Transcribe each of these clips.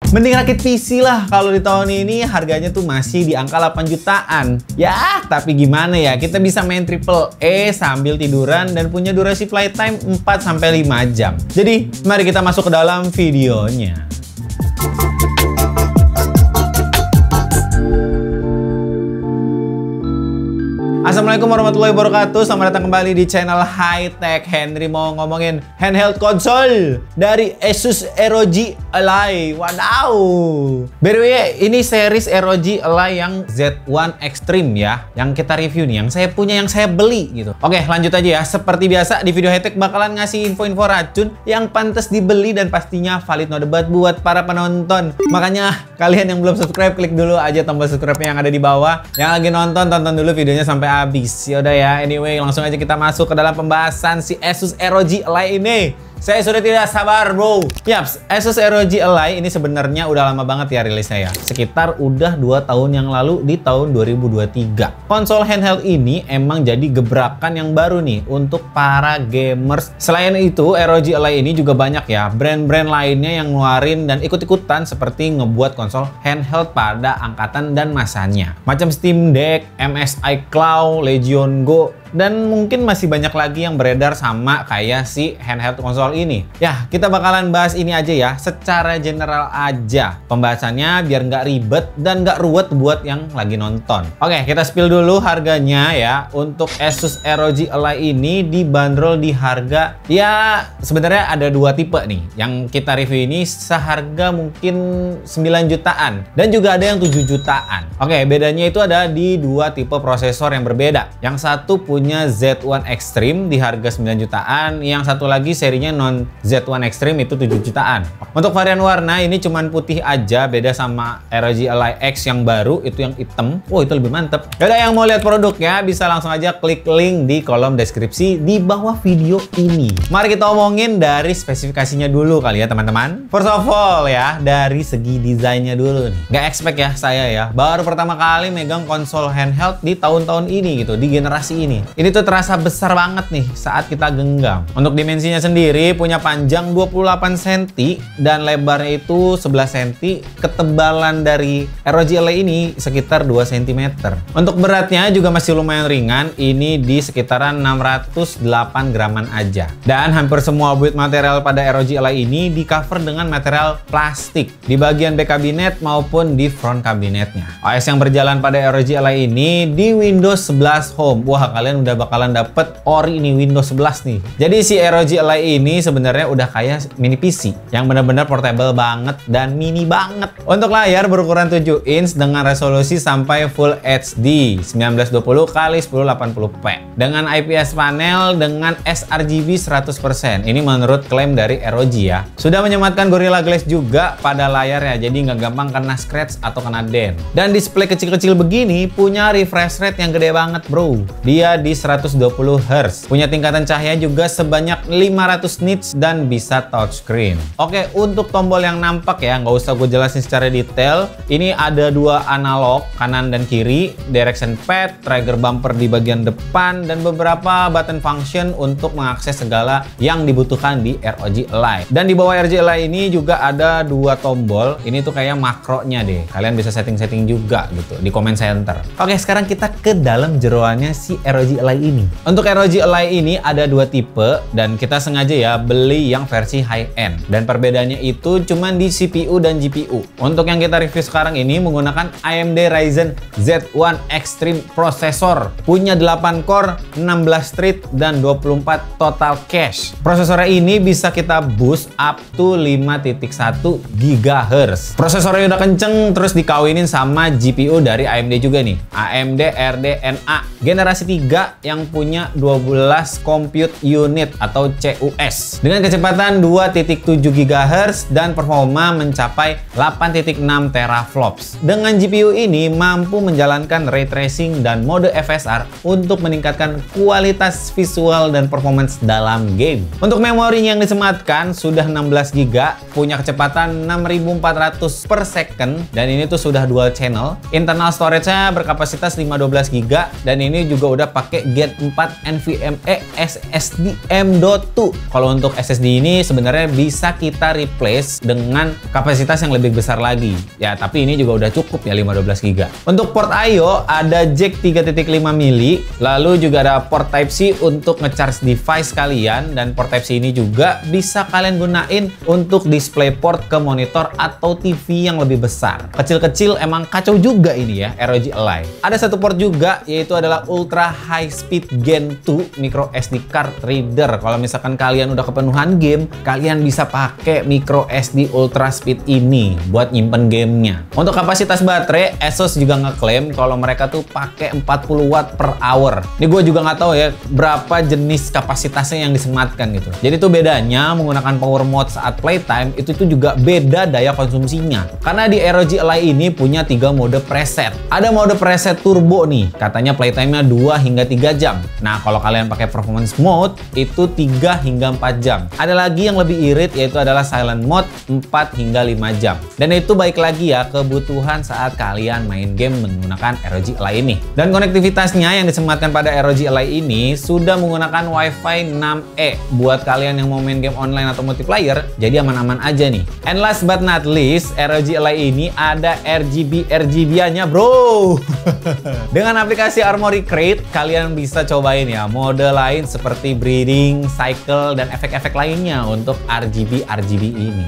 Mending rakit PC lah kalau di tahun ini harganya tuh masih di angka 8 jutaan. Ya, tapi gimana ya? Kita bisa main AAA sambil tiduran dan punya durasi playtime 4-5 jam. Jadi, mari kita masuk ke dalam videonya. Assalamualaikum warahmatullahi wabarakatuh. Selamat datang kembali di channel High Tech. Henry mau ngomongin handheld console dari Asus ROG Ally. Wadaw. By the way, ini series ROG Ally yang Z1 Extreme ya, yang kita review nih, yang saya punya, yang saya beli gitu. Oke, lanjut aja ya. Seperti biasa di video High Tech bakalan ngasih info-info racun yang pantas dibeli dan pastinya valid no debat buat para penonton. Makanya kalian yang belum subscribe, klik dulu aja tombol subscribe yang ada di bawah. Yang lagi nonton, tonton dulu videonya sampai habis. Yaudah ya, anyway, langsung aja kita masuk ke dalam pembahasan si Asus ROG Ally ini. Saya sudah tidak sabar, bro. Yaps, Asus ROG Ally ini sebenarnya udah lama banget ya rilisnya ya. Sekitar udah 2 tahun yang lalu di tahun 2023. Konsol handheld ini emang jadi gebrakan yang baru nih untuk para gamers. Selain itu, ROG Ally ini juga banyak ya brand-brand lainnya yang ngeluarin dan ikut-ikutan seperti ngebuat konsol handheld pada angkatan dan masanya. Macam Steam Deck, MSI Cloud, Legion Go, dan mungkin masih banyak lagi yang beredar sama kayak si handheld konsol ini. Ya, kita bakalan bahas ini aja ya, secara general aja. Pembahasannya biar nggak ribet dan nggak ruwet buat yang lagi nonton. Oke, kita spill dulu harganya ya. Untuk Asus ROG Ally ini dibanderol di harga, ya sebenarnya ada 2 tipe nih. Yang kita review ini seharga mungkin 9 jutaan. Dan juga ada yang 7 jutaan. Oke, bedanya itu ada di 2 tipe prosesor yang berbeda. Yang satu punya Z1 Extreme di harga 9 jutaan, yang satu lagi serinya non Z1 Extreme itu 7 jutaan. Untuk varian warna ini cuman putih aja, beda sama ROG Ally X yang baru itu yang hitam. Oh, itu lebih mantep. Yaudah, yang mau lihat produknya bisa langsung aja klik link di kolom deskripsi di bawah video ini. Mari kita omongin dari spesifikasinya dulu kali ya teman-teman. First of all ya, dari segi desainnya dulu nih. Nggak expect ya saya ya, baru pertama kali megang konsol handheld di tahun-tahun ini gitu, di generasi ini. Ini tuh terasa besar banget nih saat kita genggam. Untuk dimensinya sendiri punya panjang 28 cm dan lebarnya itu 11 cm. Ketebalan dari ROG Ally ini sekitar 2 cm. Untuk beratnya juga masih lumayan ringan. Ini di sekitaran 608 graman aja. Dan hampir semua build material pada ROG Ally ini di cover dengan material plastik di bagian back kabinet maupun di front kabinetnya. OS yang berjalan pada ROG Ally ini di Windows 11 Home. Wah, kalian udah bakalan dapet ori ini Windows 11 nih. Jadi si ROG Ally ini sebenarnya udah kayak mini PC yang benar-benar portable banget dan mini banget. Untuk layar berukuran 7 inch dengan resolusi sampai Full HD 1920x1080p dengan IPS panel dengan sRGB 100%. Ini menurut klaim dari ROG ya. Sudah menyematkan Gorilla Glass juga pada layarnya, jadi nggak gampang kena scratch atau kena dent. Dan display kecil-kecil begini punya refresh rate yang gede banget, bro. Dia di 120 Hz. Punya tingkatan cahaya juga sebanyak 500 nits dan bisa touchscreen. Oke, untuk tombol yang nampak ya, nggak usah gue jelasin secara detail. Ini ada 2 analog, kanan dan kiri, direction pad, trigger bumper di bagian depan, dan beberapa button function untuk mengakses segala yang dibutuhkan di ROG Ally. Dan di bawah ROG Ally ini juga ada 2 tombol. Ini tuh kayak makronya deh. Kalian bisa setting-setting juga gitu di command center. Oke, sekarang kita ke dalam jeroannya si ROG Ally ini. Untuk ROG Ally ini ada 2 tipe dan kita sengaja ya beli yang versi high end. Dan perbedaannya itu cuman di CPU dan GPU. Untuk yang kita review sekarang ini menggunakan AMD Ryzen Z1 Extreme processor. Punya 8 core, 16 thread dan 24 total cache. Prosesornya ini bisa kita boost up to 5.1 GHz. Prosesornya udah kenceng, terus dikawinin sama GPU dari AMD juga nih. AMD RDNA generasi 3 yang punya 12 compute unit atau CUS dengan kecepatan 2.7 GHz dan performa mencapai 8.6 teraflops. Dengan GPU ini mampu menjalankan ray tracing dan mode FSR untuk meningkatkan kualitas visual dan performance dalam game. Untuk memori yang disematkan sudah 16 GB, punya kecepatan 6400 per second dan ini tuh sudah dual channel. Internal storage-nya berkapasitas 512 GB dan ini juga udah pakai pakai Gen 4 NVMe SSD M.2. Kalau untuk SSD ini sebenarnya bisa kita replace dengan kapasitas yang lebih besar lagi. Ya, tapi ini juga udah cukup ya 512 GB. Untuk port I/O ada jack 3.5 mili, lalu juga ada port Type-C untuk nge-charge device kalian, dan port Type-C ini juga bisa kalian gunain untuk display port ke monitor atau TV yang lebih besar. Kecil-kecil emang kacau juga ini ya ROG Ally. Ada satu port juga, yaitu adalah Ultra High Speed Gen 2 micro SD card reader. Kalau misalkan kalian udah kepenuhan game, kalian bisa pakai micro SD Ultra Speed ini buat nyimpen gamenya. Untuk kapasitas baterai, Asus juga ngeklaim kalau mereka tuh pakai 40 watt per hour. Ini gue juga nggak tahu ya berapa jenis kapasitasnya yang disematkan gitu. Jadi tuh bedanya menggunakan power mode saat playtime itu tuh juga beda daya konsumsinya. Karena di ROG Ally ini punya 3 mode preset. Ada mode preset turbo nih, katanya playtime-nya 2 hingga 3 jam. Nah, kalau kalian pakai performance mode itu 3 hingga 4 jam. Ada lagi yang lebih irit, yaitu adalah silent mode 4 hingga 5 jam. Dan itu baik lagi ya kebutuhan saat kalian main game menggunakan ROG Ally ini. Dan konektivitasnya yang disematkan pada ROG Ally ini sudah menggunakan Wi-Fi 6E. Buat kalian yang mau main game online atau multiplayer, jadi aman-aman aja nih. And last but not least, ROG Ally ini ada RGB-nya bro. Dengan aplikasi Armoury Crate, kalian bisa cobain ya mode lain seperti breathing, cycle, dan efek-efek lainnya untuk RGB ini.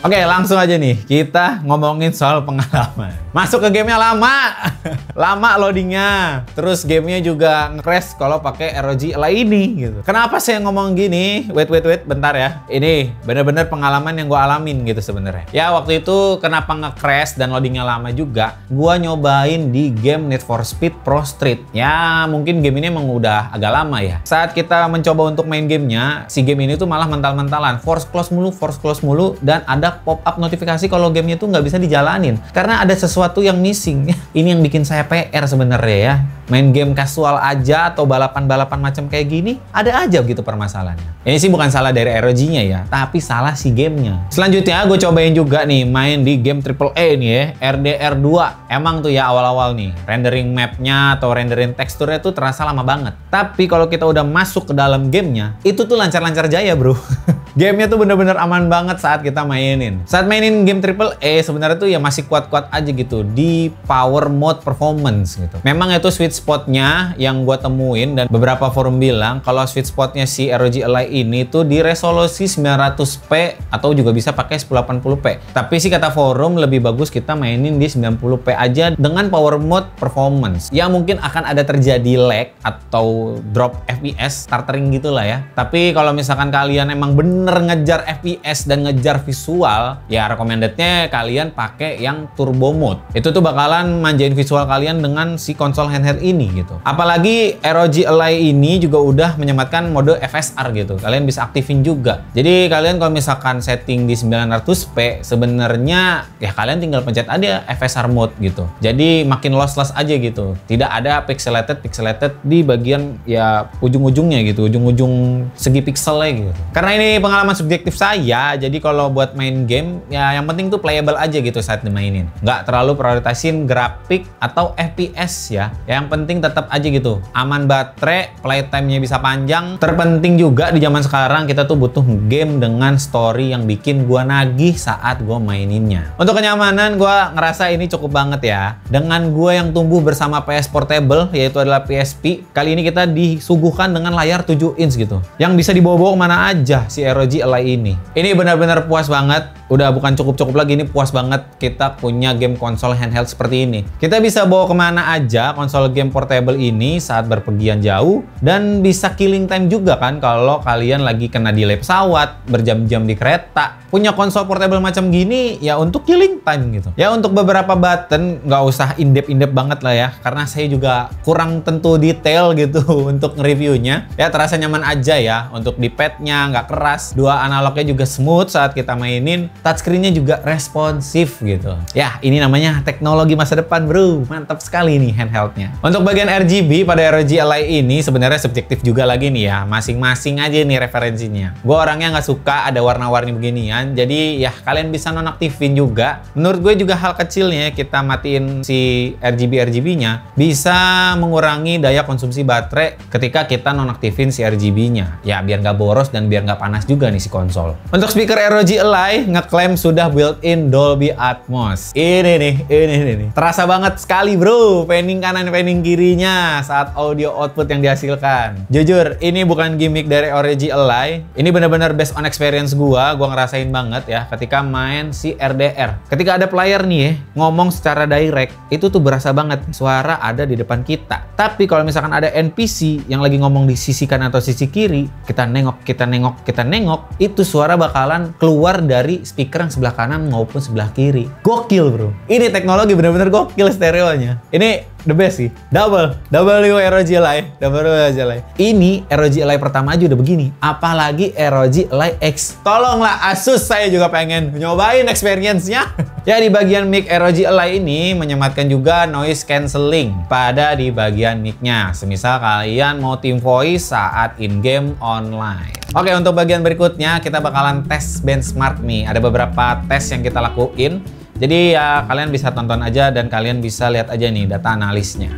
Oke, langsung aja nih kita ngomongin soal pengalaman. Masuk ke gamenya lama, lama loadingnya. Terus gamenya juga nge-crash kalau pakai ROG Ally ini gitu. Kenapa saya ngomong gini? Wait, bentar ya. Ini bener-bener pengalaman yang gue alamin gitu sebenarnya. Ya waktu itu kenapa nge-crash dan loadingnya lama juga? Gue nyobain di game Need for Speed Pro Street. Ya mungkin game ini emang udah agak lama ya. Saat kita mencoba untuk main gamenya, si game ini tuh malah mental-mentalan. Force close mulu, dan ada pop-up notifikasi kalau gamenya tuh nggak bisa dijalanin karena ada sesuatu yang missing. Ini yang bikin saya PR sebenarnya ya. Main game casual aja atau balapan-balapan macam kayak gini, ada aja gitu permasalahannya. Ini sih bukan salah dari ROG-nya ya, tapi salah si gamenya. Selanjutnya gue cobain juga nih main di game AAA nih ya, RDR2. Emang tuh ya awal-awal nih, rendering mapnya atau rendering teksturnya tuh terasa lama banget. Tapi kalau kita udah masuk ke dalam gamenya, itu tuh lancar-lancar jaya bro. Gamenya tuh bener-bener aman banget saat kita mainin. Saat mainin game AAA sebenarnya tuh ya masih kuat-kuat aja gitu di power mode performance gitu. Memang itu sweet spotnya yang gue temuin, dan beberapa forum bilang kalau sweet spotnya si ROG Ally ini tuh di resolusi 900p atau juga bisa pakai 1080p. Tapi sih kata forum lebih bagus kita mainin di 90p aja dengan power mode performance. Ya mungkin akan ada terjadi lag atau drop FPS, stuttering gitulah ya. Tapi kalau misalkan kalian emang bener ngejar FPS dan ngejar visual, ya recommendednya kalian pakai yang turbo mode. Itu tuh bakalan manjain visual kalian dengan si konsol handheld ini gitu. Apalagi ROG Ally ini juga udah menyematkan mode FSR gitu. Kalian bisa aktifin juga. Jadi kalian kalau misalkan setting di 900p, sebenarnya ya kalian tinggal pencet aja FSR mode gitu. Jadi makin lossless aja gitu. Tidak ada pixelated di bagian ya ujung-ujungnya gitu, ujung-ujung segi pixelnya gitu. Karena ini pengalaman subjektif saya, jadi kalau buat main game ya yang penting tuh playable aja gitu saat dimainin. Nggak terlalu prioritasin grafik atau FPS ya. Yang penting tetap aja gitu aman baterai, playtime-nya bisa panjang. Terpenting juga di zaman sekarang kita tuh butuh game dengan story yang bikin gua nagih saat gua maininnya. Untuk kenyamanan gua ngerasa ini cukup banget ya. Dengan gua yang tumbuh bersama PS Portable yaitu adalah PSP, kali ini kita disuguhkan dengan layar 7 inch gitu. Yang bisa dibawa-bawa kemana aja si ROG Ally ini. Ini benar-benar puas banget. Udah bukan cukup-cukup lagi, ini puas banget kita punya game konsol handheld seperti ini. Kita bisa bawa kemana aja konsol game portable ini saat berpergian jauh, dan bisa killing time juga kan kalau kalian lagi kena delay pesawat, berjam-jam di kereta. Punya konsol portable macam gini ya untuk killing time gitu. Ya untuk beberapa button nggak usah in-depth banget lah ya, karena saya juga kurang tentu detail gitu untuk nge-reviewnya. Ya terasa nyaman aja ya, untuk di padnya nggak keras, dua analognya juga smooth saat kita mainin. main. Touchscreen-nya juga responsif gitu. Ya, ini namanya teknologi masa depan, bro. Mantap sekali nih handheldnya. Untuk bagian RGB pada ROG Ally ini sebenarnya subjektif juga lagi nih ya. Masing-masing aja nih referensinya. Gue orangnya nggak suka ada warna-warni beginian. Jadi ya kalian bisa nonaktifin juga. Menurut gue juga hal kecilnya kita matiin si RGB-nya bisa mengurangi daya konsumsi baterai ketika kita nonaktifin si RGB-nya. Ya biar nggak boros dan biar nggak panas juga nih si konsol. Untuk speaker ROG Ally ngeklaim sudah built-in Dolby Atmos. Ini nih. Terasa banget sekali bro, panning kanan panning kirinya saat audio output yang dihasilkan. Jujur, ini bukan gimmick dari ROG Ally. Ini benar-benar based on experience gua ngerasain banget ya ketika main si RDR. Ketika ada player nih ya, ngomong secara direct, itu tuh berasa banget suara ada di depan kita. Tapi kalau misalkan ada NPC yang lagi ngomong di sisi kanan atau sisi kiri, kita nengok, itu suara bakalan keluar dari speaker yang sebelah kanan maupun sebelah kiri. Gokil bro. Ini teknologi bener-bener gokil stereonya. Ini the best sih. Double ROG Ally. Ini ROG Ally pertama aja udah begini. Apalagi ROG Ally X. Tolonglah Asus, saya juga pengen nyobain experience-nya. Ya di bagian mic ROG Ally ini menyematkan juga noise cancelling pada di bagian mic-nya. Semisal kalian mau team voice saat in-game online. Oke, untuk bagian berikutnya kita bakalan tes benchmark nih. Ada beberapa tes yang kita lakuin. Jadi ya kalian bisa tonton aja dan kalian bisa lihat aja nih data analisnya.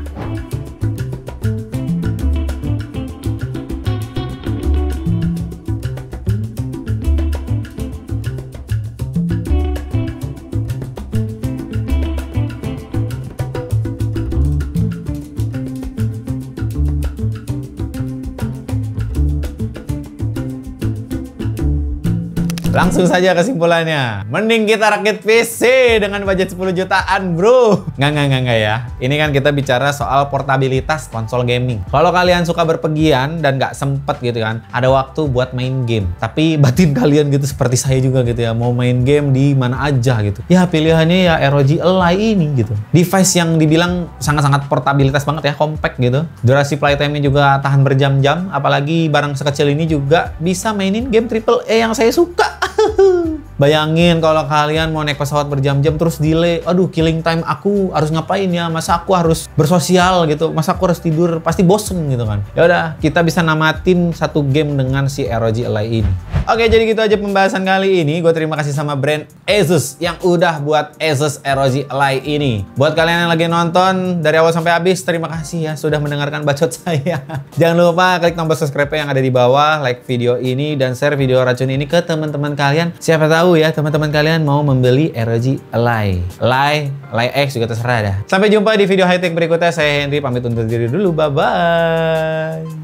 Langsung saja kesimpulannya. Mending kita rakit PC dengan budget 10 jutaan, bro. Nggak ya. Ini kan kita bicara soal portabilitas konsol gaming. Kalau kalian suka berpergian dan nggak sempet gitu kan, ada waktu buat main game. Tapi batin kalian gitu seperti saya juga gitu ya, mau main game di mana aja gitu. Ya pilihannya ya ROG Ally ini gitu. Device yang dibilang sangat-sangat portabilitas banget ya, compact gitu. Durasi playtime-nya juga tahan berjam-jam. Apalagi barang sekecil ini juga bisa mainin game AAA yang saya suka. Bayangin kalau kalian mau naik pesawat berjam-jam terus delay. Aduh, killing time aku harus ngapain ya? Masa aku harus bersosial gitu? Masa aku harus tidur? Pasti bosen gitu kan. Ya udah, kita bisa namatin satu game dengan si ROG Ally ini. Oke, jadi gitu aja pembahasan kali ini. Gue terima kasih sama brand Asus yang udah buat Asus ROG Ally ini. Buat kalian yang lagi nonton dari awal sampai habis, terima kasih ya sudah mendengarkan bacot saya. Jangan lupa klik tombol subscribe yang ada di bawah, like video ini dan share video racun ini ke teman-teman kalian. Siapa tahu ya teman-teman kalian mau membeli ROG Ally X juga terserah dah. Sampai jumpa di video high tech berikutnya. Saya Henry pamit undur diri dulu. Bye bye.